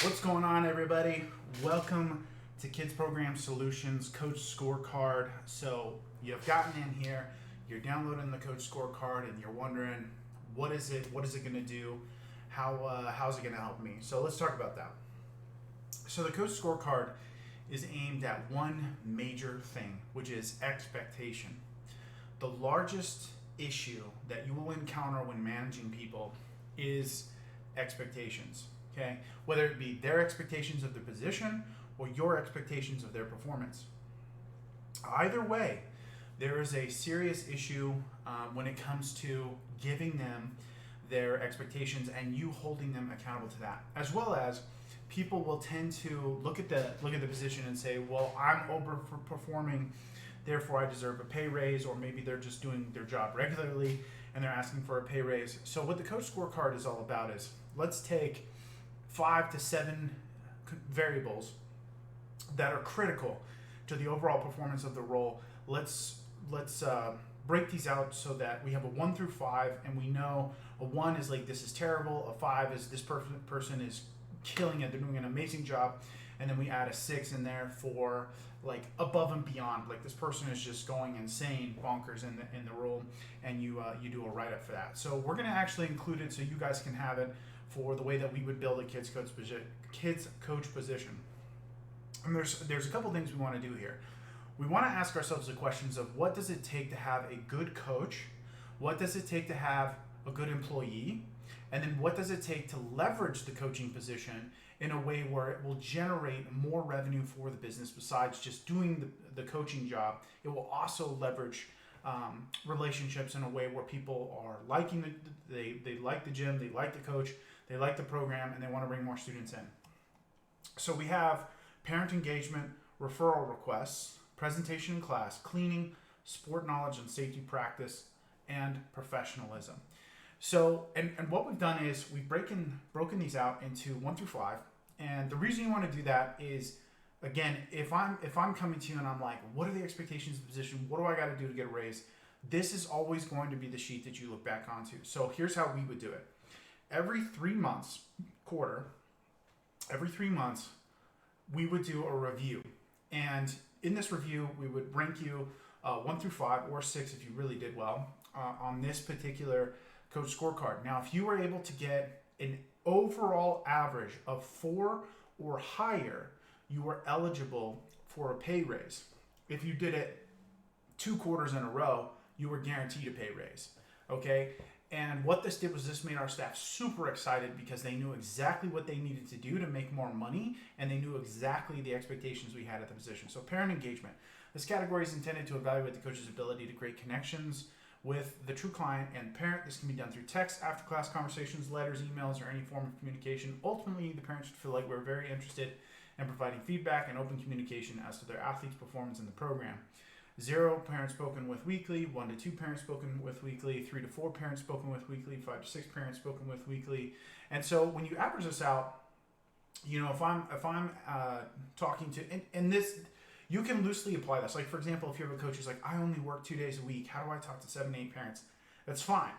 What's going on, everybody? Welcome to Kids Program Solutions Coach Scorecard. So you've gotten in here, you're downloading the Coach Scorecard, and you're wondering, what is it? What is it going to do? How's it going to help me? So let's talk about that. So the Coach Scorecard is aimed at one major thing, which is expectation. The largest issue that you will encounter when managing people is expectations. Okay, whether it be their expectations of the position or your expectations of their performance. Either way, there is a serious issue when it comes to giving them their expectations and you holding them accountable to that. As well as people will tend to look at the position and say, "Well, I'm overperforming, therefore I deserve a pay raise," or maybe they're just doing their job regularly and they're asking for a pay raise. So what the Coach Scorecard is all about is, let's take 5 to 7 variables that are critical to the overall performance of the role. Let's break these out so that we have a 1 through 5, and we know a 1 is like, this is terrible, a 5 is this person is killing it, they're doing an amazing job, and then we add a 6 in there for like above and beyond, like this person is just going insane, bonkers in the role, and you do a write-up for that. So we're going to actually include it so you guys can have it for the way that we would build a kids coach position. And there's a couple things we want to do here. We want to ask ourselves the questions of, what does it take to have a good coach? What does it take to have a good employee? And then what does it take to leverage the coaching position in a way where it will generate more revenue for the business besides just doing the coaching job? It will also leverage relationships in a way where people are liking they like the gym, they like the coach, they like the program, and they want to bring more students in. So we have parent engagement, referral requests, presentation in class, cleaning, sport knowledge and safety practice, and professionalism. So, and what we've done is we've broken these out into 1 through 5. And the reason you want to do that is, again, if I'm coming to you and I'm like, what are the expectations of the position? What do I got to do to get a raise? This is always going to be the sheet that you look back onto. So here's how we would do it. Every 3 months, every 3 months, we would do a review. And in this review, we would rank you 1 through 5 or 6 if you really did well on this particular Coach Scorecard. Now, if you were able to get an overall average of 4 or higher, you were eligible for a pay raise. If you did it 2 quarters in a row, you were guaranteed a pay raise. Okay? And what this did was this made our staff super excited because they knew exactly what they needed to do to make more money, and they knew exactly the expectations we had at the position. So parent engagement. This category is intended to evaluate the coach's ability to create connections with the true client and parent. This can be done through text, after class conversations, letters, emails, or any form of communication. Ultimately, the parents should feel like we're very interested in providing feedback and open communication as to their athlete's performance in the program. 0 parents spoken with weekly, 1 to 2 parents spoken with weekly, 3 to 4 parents spoken with weekly, 5 to 6 parents spoken with weekly. And so when you average this out, you know, if I'm talking to, and this, you can loosely apply this. Like, for example, if you have a coach who's like, I only work 2 days a week, how do I talk to 7 to 8 parents? That's fine.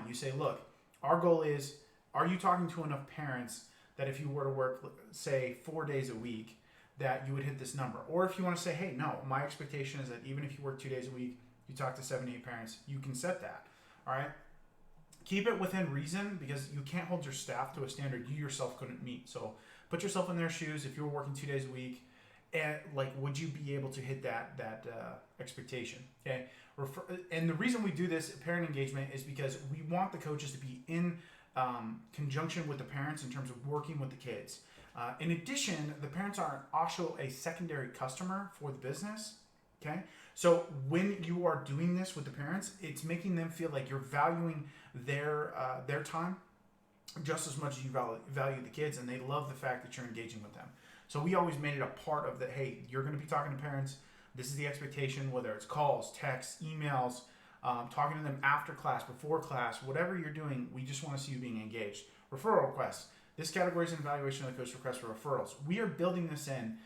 You say, look, our goal is, are you talking to enough parents that if you were to work, say, 4 days a week, that you would hit this number? Or if you want to say, hey, no, my expectation is that even if you work 2 days a week, you talk to 7 to 8 parents, you can set that. All right? Keep it within reason, because you can't hold your staff to a standard you yourself couldn't meet. So put yourself in their shoes. If you were working 2 days a week, and like, would you be able to hit that expectation? Okay. And the reason we do this parent engagement is because we want the coaches to be in conjunction with the parents in terms of working with the kids. In addition, the parents are also a secondary customer for the business. Okay. So when you are doing this with the parents, it's making them feel like you're valuing their time just as much as you value the kids, and they love the fact that you're engaging with them. So we always made it a part of that. Hey, you're going to be talking to parents. This is the expectation, whether it's calls, texts, emails, talking to them after class, before class, whatever you're doing, we just want to see you being engaged. Referral requests. This category is an evaluation of the coach request for referrals. We are building this in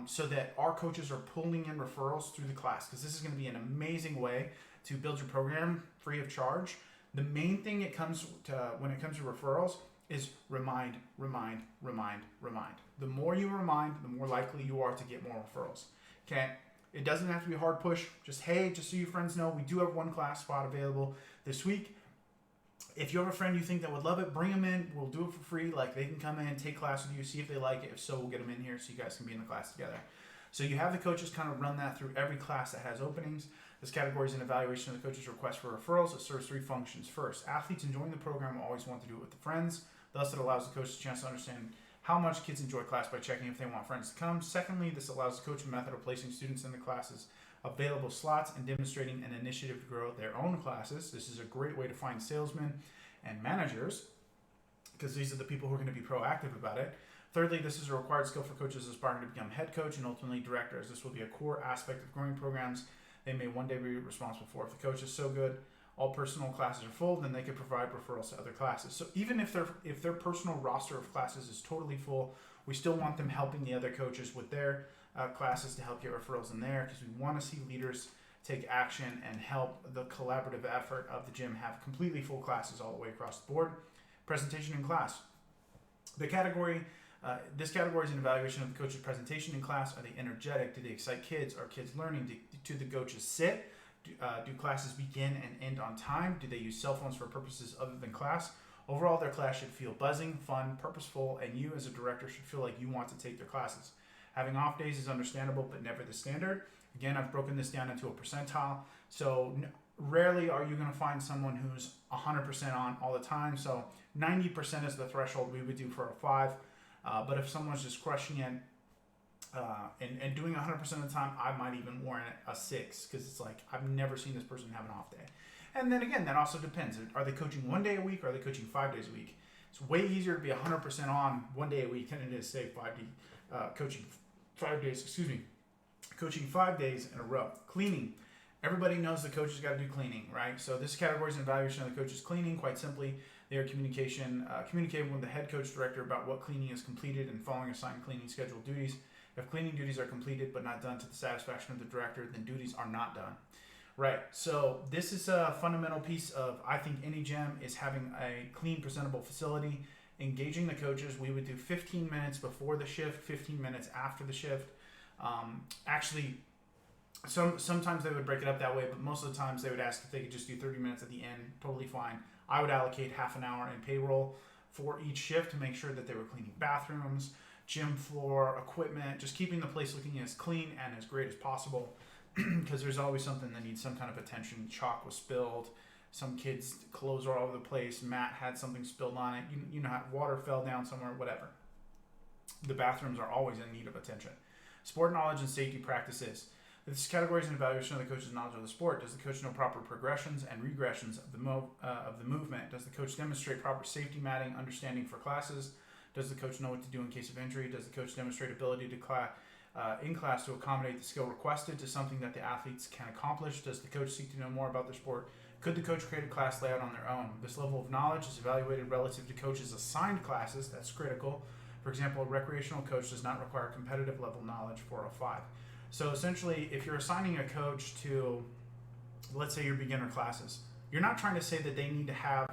so that our coaches are pulling in referrals through the class, because this is going to be an amazing way to build your program free of charge. The main thing when it comes to referrals is remind, remind, remind, remind. The more you remind, the more likely you are to get more referrals. Okay? It doesn't have to be a hard push. Just, hey, just so your friends know, we do have one class spot available this week. If you have a friend you think that would love it, bring them in. We'll do it for free. Like, they can come in, take class with you, see if they like it. If so, we'll get them in here so you guys can be in the class together. So you have the coaches kind of run that through every class that has openings. This category is an evaluation of the coach's request for referrals. It serves three functions. First, athletes enjoying the program will always want to do it with the friends. Thus, it allows the coach a chance to understand how much kids enjoy class by checking if they want friends to come. Secondly, this allows the coach a method of placing students in the classes available slots and demonstrating an initiative to grow their own classes. This is a great way to find salesmen and managers, because these are the people who are going to be proactive about it. Thirdly, this is a required skill for coaches aspiring to become head coach and ultimately director, as this will be a core aspect of growing programs they may one day be responsible for. If the coach is so good, all personal classes are full, then they could provide referrals to other classes. So even if their personal roster of classes is totally full, we still want them helping the other coaches with their classes to help get referrals in there, because we want to see leaders take action and help the collaborative effort of the gym have completely full classes all the way across the board. Presentation in class. This category is an evaluation of the coach's presentation in class. Are they energetic? Do they excite kids? Are kids learning? Do the coaches sit? Do classes begin and end on time? Do they use cell phones for purposes other than class? Overall, their class should feel buzzing, fun, purposeful, and you as a director should feel like you want to take their classes. Having off days is understandable, but never the standard. Again, I've broken this down into a percentile. So rarely are you going to find someone who's 100% on all the time. So 90% is the threshold we would do for a 5. But if someone's just crushing it and doing 100% of the time, I might even warrant a 6, because it's like, I've never seen this person have an off day. And then again, that also depends. Are they coaching 1 day a week, or are they coaching 5 days a week? It's way easier to be 100% on 1 day a week than it is, say, coaching 5 days in a row. Cleaning. Everybody knows the coach has got to do cleaning, right? So this category is an evaluation of the coach's cleaning. Quite simply, they are communicating with the head coach director about what cleaning is completed and following assigned cleaning schedule duties. If cleaning duties are completed but not done to the satisfaction of the director, then duties are not done. Right, so this is a fundamental piece of, I think, any gym is having a clean, presentable facility. Engaging the coaches, we would do 15 minutes before the shift, 15 minutes after the shift. Sometimes they would break it up that way, but most of the times they would ask if they could just do 30 minutes at the end. Totally fine. I would allocate half an hour in payroll for each shift to make sure that they were cleaning bathrooms, gym floor, equipment, just keeping the place looking as clean and as great as possible, because there's always something that needs some kind of attention. Chalk was spilled, some kid's clothes are all over the place, Matt had something spilled on it, you know, water fell down somewhere, whatever. The bathrooms are always in need of attention. Sport knowledge and safety practices. This category is an evaluation of the coach's knowledge of the sport. Does the coach know proper progressions and regressions of the movement? Does the coach demonstrate proper safety matting, understanding for classes? Does the coach know what to do in case of injury? Does the coach demonstrate ability to in class to accommodate the skill requested to something that the athletes can accomplish? Does the coach seek to know more about their sport? Could the coach create a class layout on their own? This level of knowledge is evaluated relative to coaches' assigned classes. That's critical. For example, a recreational coach does not require competitive level knowledge for a 5. So essentially, if you're assigning a coach to, let's say, your beginner classes, you're not trying to say that they need to have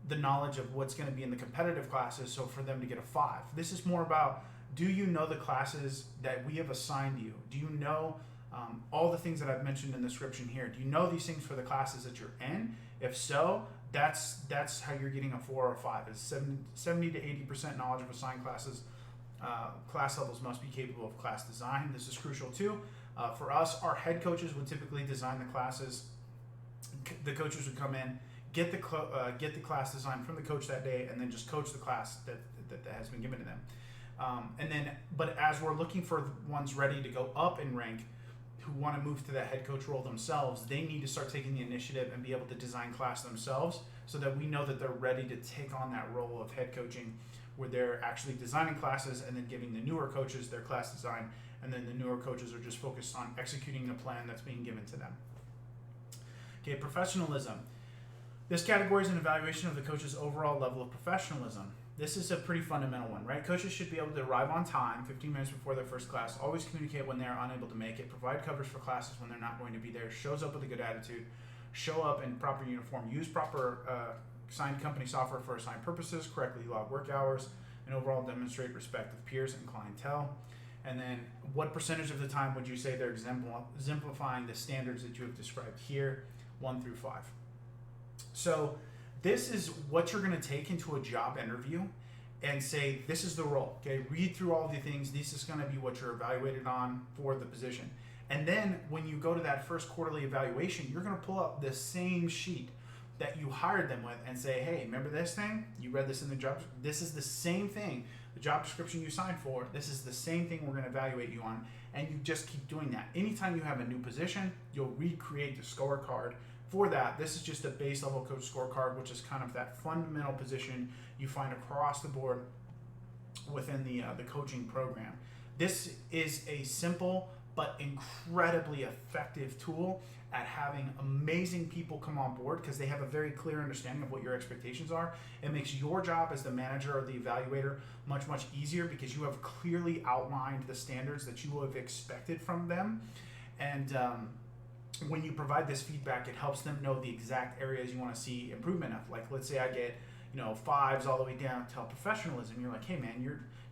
the knowledge of what's going to be in the competitive classes so for them to get a 5. This is more about, do you know the classes that we have assigned you? Do you know all the things that I've mentioned in the description here? Do you know these things for the classes that you're in? If so, that's how you're getting a 4 or a 5. Is 70 to 80% knowledge of assigned classes. Class levels must be capable of class design. This is crucial too. For us, our head coaches would typically design the classes. The coaches would come in, get the class design from the coach that day, and then just coach the class that has been given to them. But as we're looking for ones ready to go up in rank, who want to move to that head coach role themselves, they need to start taking the initiative and be able to design class themselves, so that we know that they're ready to take on that role of head coaching, where they're actually designing classes and then giving the newer coaches their class design, and then the newer coaches are just focused on executing the plan that's being given to them. Okay, professionalism. This category is an evaluation of the coach's overall level of professionalism. This is a pretty fundamental one, right? Coaches should be able to arrive on time, 15 minutes before their first class, always communicate when they're unable to make it, provide covers for classes when they're not going to be there, shows up with a good attitude, show up in proper uniform, use proper signed company software for assigned purposes, correctly log work hours, and overall demonstrate respect of peers and clientele. And then what percentage of the time would you say they're exemplifying the standards that you have described here, 1 through 5? So this is what you're going to take into a job interview and say, this is the role. Okay, read through all the things. This is going to be what you're evaluated on for the position. And then when you go to that first quarterly evaluation, you're going to pull up the same sheet that you hired them with and say, hey, remember this thing? You read this in the job. This is the same thing. The job description you signed for, this is the same thing we're going to evaluate you on. And you just keep doing that. Anytime you have a new position, you'll recreate the scorecard for that. This is just a base level coach scorecard, which is kind of that fundamental position you find across the board within the coaching program. This is a simple but incredibly effective tool at having amazing people come on board because they have a very clear understanding of what your expectations are. It makes your job as the manager or the evaluator much, much easier because you have clearly outlined the standards that you have expected from them. And when you provide this feedback, it helps them know the exact areas you want to see improvement of. Like, let's say I get, 5s all the way down to professionalism. You're like, hey man,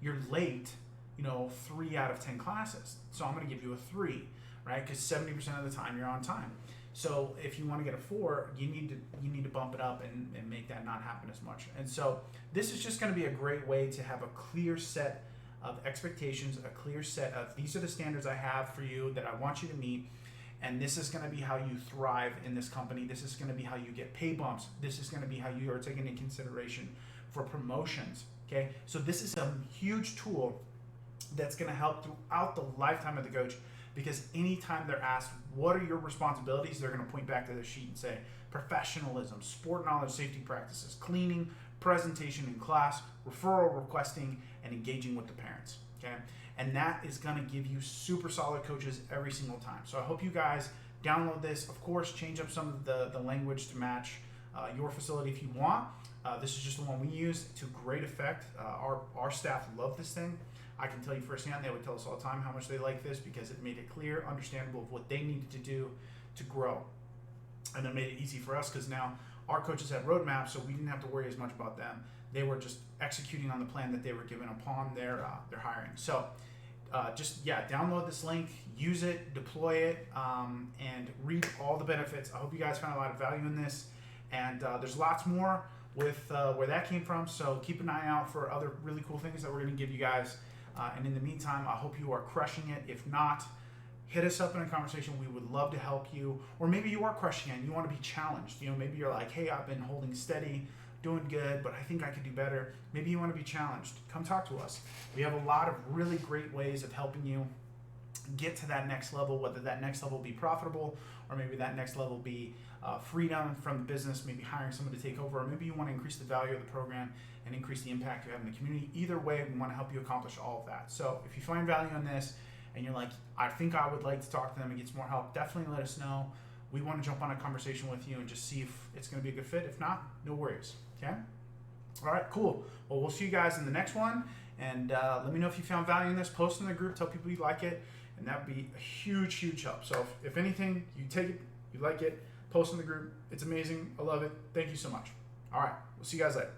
you're late, 3 out of 10 classes. So I'm going to give you a 3, right? Because 70% of the time you're on time. So if you want to get a 4, you need to bump it up and make that not happen as much. And so this is just going to be a great way to have a clear set of expectations, a clear set of these are the standards I have for you that I want you to meet. And this is going to be how you thrive in this company. This is going to be how you get pay bumps. This is going to be how you are taken into consideration for promotions. Okay, so this is a huge tool that's going to help throughout the lifetime of the coach, because anytime they're asked, what are your responsibilities? They're going to point back to the sheet and say, professionalism, sport knowledge, safety practices, cleaning, presentation in class, referral requesting, and engaging with the parents. Okay, and that is going to give you super solid coaches every single time. So I hope you guys download this. Of course, change up some of the language to match your facility if you want. This is just the one we use to great effect. Our staff love this thing. I can tell you firsthand, they would tell us all the time how much they like this because it made it clear, understandable of what they needed to do to grow. And it made it easy for us because now our coaches had roadmaps, so we didn't have to worry as much about them. They were just executing on the plan that they were given upon their hiring. So download this link, use it, deploy it, and reap all the benefits. I hope you guys found a lot of value in this. And there's lots more with where that came from. So keep an eye out for other really cool things that we're going to give you guys. And in the meantime, I hope you are crushing it. If not, hit us up in a conversation. We would love to help you. Or maybe you are crushing it and you want to be challenged. Maybe you're like, hey, I've been holding steady, doing good, but I think I could do better. Maybe you want to be challenged. Come talk to us. We have a lot of really great ways of helping you get to that next level, whether that next level be profitable or maybe that next level be freedom from the business, maybe hiring someone to take over, or maybe you want to increase the value of the program and increase the impact you have in the community. Either way, we want to help you accomplish all of that. So if you find value in this and you're like, I think I would like to talk to them and get some more help, definitely let us know. We want to jump on a conversation with you and just see if it's going to be a good fit. If not, no worries. Okay? All right, cool. Well, we'll see you guys in the next one. And let me know if you found value in this. Post in the group. Tell people you like it. And that would be a huge, huge help. So if anything, you take it, you like it, post in the group. It's amazing. I love it. Thank you so much. All right. We'll see you guys later.